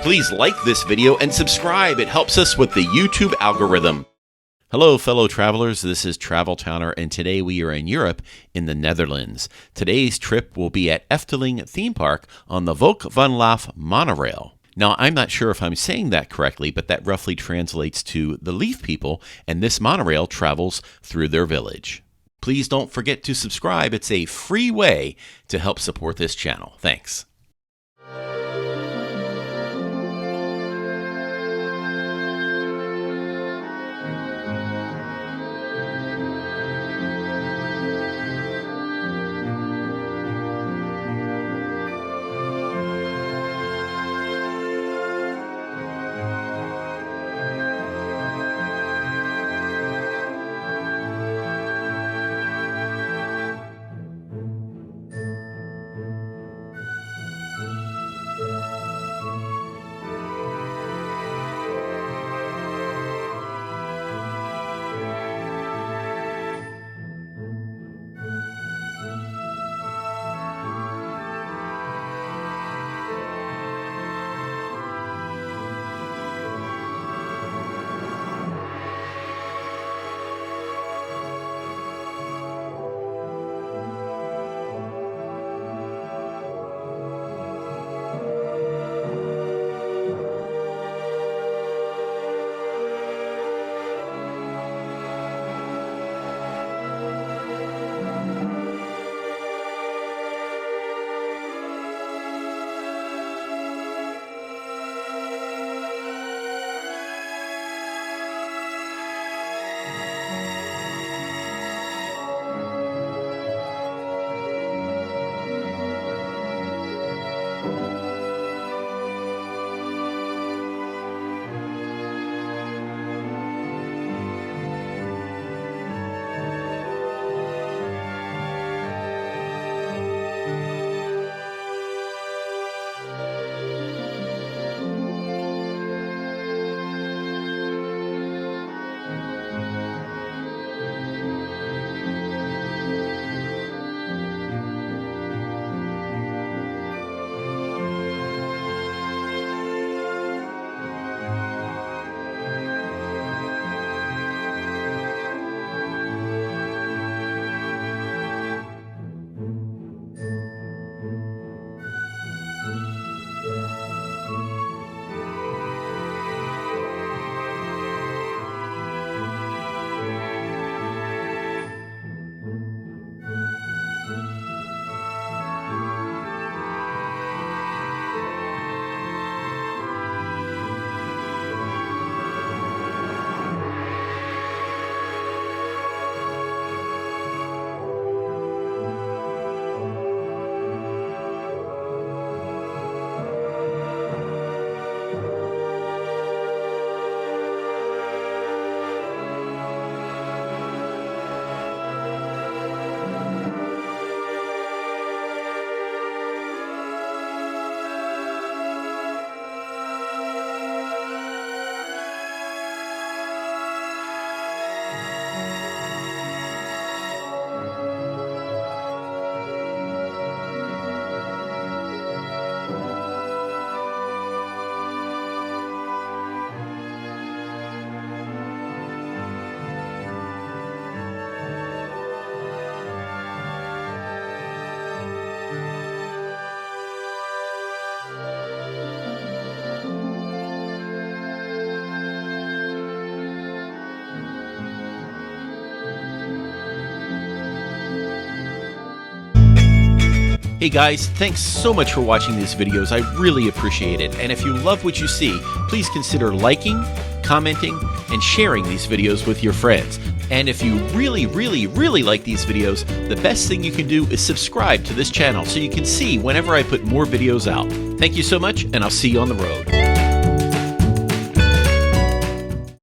Please like this video and subscribe. It helps us with the YouTube algorithm. Hello, fellow travelers. This is Travel Towner, and today we are in Europe in the Netherlands. Today's trip will be at Efteling Theme Park on the Volk Van Laaf Monorail. Now, I'm not sure if I'm saying that correctly, but that roughly translates to the Leaf people, and this monorail travels through their village. Please don't forget to subscribe. It's a free way to help support this channel. Thanks. Hey guys, thanks so much for watching these videos. I really appreciate it. And if you love what you see, please consider liking, commenting, and sharing these videos with your friends. And if you really like these videos, the best thing you can do is subscribe to this channel so you can see whenever I put more videos out. Thank you so much, and I'll see you on the road.